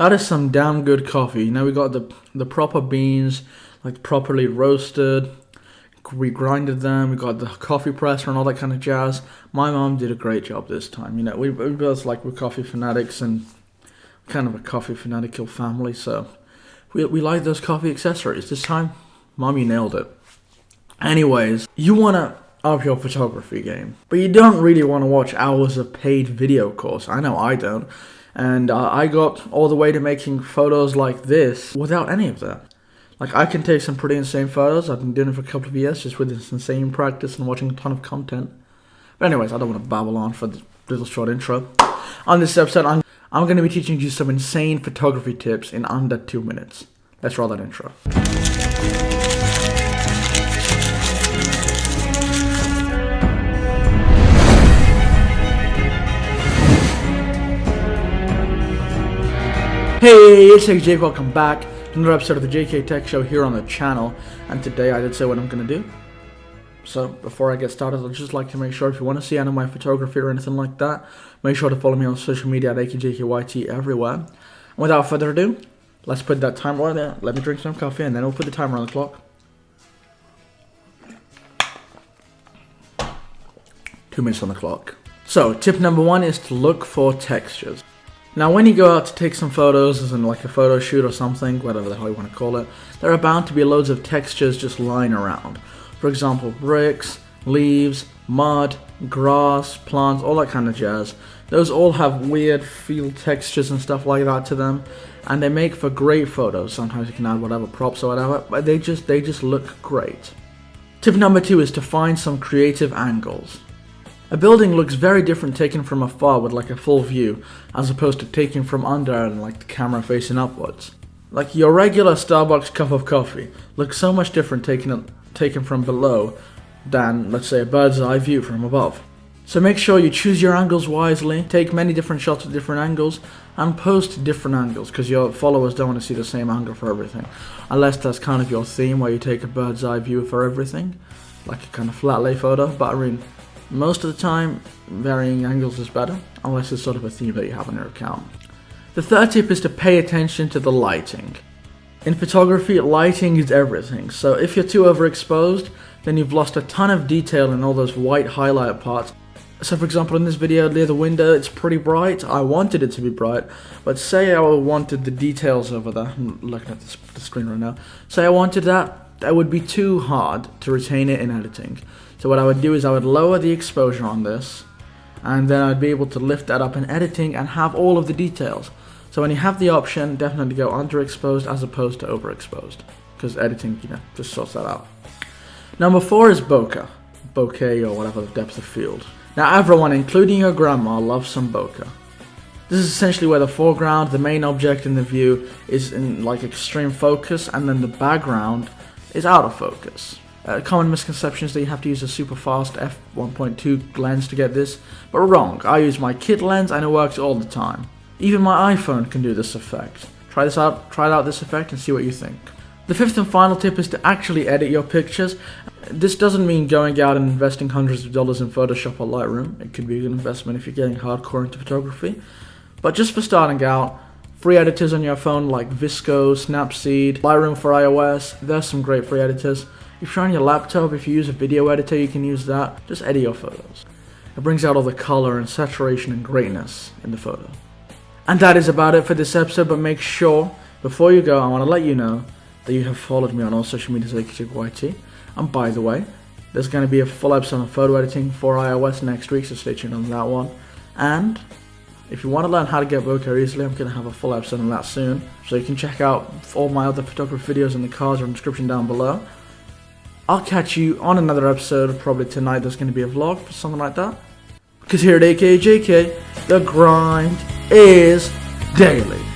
That is some damn good coffee. You know, we got the proper beans, like properly roasted. We grinded them. We got the coffee presser and all that kind of jazz. My mom did a great job this time. You know, we both we're coffee fanatics and kind of a coffee fanatical family, so we like those coffee accessories. This time, Mom, you nailed it. Anyways, you want to up your photography game, but you don't really want to watch hours of paid video course. I know I don't. And I got all the way to making photos like this without any of that. Like, I can take some pretty insane photos. I've been doing it for a couple of years just with this insane practice and watching a ton of content. But anyways, I don't want to babble on for this little short intro. On this episode, I'm going to be teaching you some insane photography tips in under 2 minutes. Let's roll that intro. Hey, it's AKAJK, welcome back to another episode of the JK Tech Show here on the channel. And today I did say what I'm going to do. So before I get started, I'd just like to make sure if you want to see any of my photography or anything like that, make sure to follow me on social media at AKAJK everywhere. And without further ado, let's put that timer on there. Let me drink some coffee and then we'll put the timer on the clock. 2 minutes on the clock. So tip number 1 is to look for textures. Now when you go out to take some photos, as in like a photo shoot or something, whatever the hell you want to call it, there are bound to be loads of textures just lying around. For example, bricks, leaves, mud, grass, plants, all that kind of jazz. Those all have weird field textures and stuff like that to them, and they make for great photos. Sometimes you can add whatever props or whatever, but they just look great. Tip number 2 is to find some creative angles. A building looks very different taken from afar with like a full view, as opposed to taken from under and like the camera facing upwards. Like your regular Starbucks cup of coffee looks so much different taken from below than, let's say, a bird's eye view from above. So make sure you choose your angles wisely, take many different shots at different angles, and post different angles, because your followers don't want to see the same angle for everything. Unless that's kind of your theme, where you take a bird's eye view for everything, like a kind of flat lay photo, but I mean, most of the time, varying angles is better, unless it's sort of a theme that you have on your account. The third tip is to pay attention to the lighting. In photography, lighting is everything, so if you're too overexposed, then you've lost a ton of detail in all those white highlight parts. So for example, in this video near the window, it's pretty bright. I wanted it to be bright, but say I wanted the details over there. I'm looking at the screen right now. Say I wanted that would be too hard to retain it in editing. So what I would do is I would lower the exposure on this, and then I'd be able to lift that up in editing and have all of the details. So when you have the option, definitely go underexposed as opposed to overexposed, because editing, just sorts that out. Number 4 is bokeh or whatever the depth of field. Now everyone, including your grandma, loves some bokeh. This is essentially where the foreground, the main object in the view, is in like extreme focus, and then the background is out of focus. Common misconception is that you have to use a super fast f1.2 lens to get this, but wrong. I use my kit lens and it works all the time. Even my iPhone can do this effect. Try it out this effect and see what you think. The 5th and final tip is to actually edit your pictures. This doesn't mean going out and investing hundreds of dollars in Photoshop or Lightroom. It could be an investment if you're getting hardcore into photography. But just for starting out, free editors on your phone like Visco, Snapseed, Lightroom for iOS, there's some great free editors. If you're on your laptop, if you use a video editor, you can use that. Just edit your photos. It brings out all the color and saturation and greatness in the photo. And that is about it for this episode, but make sure, before you go, I want to let you know that you have followed me on all social medias at AKAJK. And by the way, there's going to be a full episode on photo editing for iOS next week, so stay tuned on that one. And if you want to learn how to get bokeh easily, I'm going to have a full episode on that soon. So you can check out all my other photography videos in the cards or in the description down below. I'll catch you on another episode, probably tonight. There's going to be a vlog or something like that. Because here at AKAJK, the grind is daily.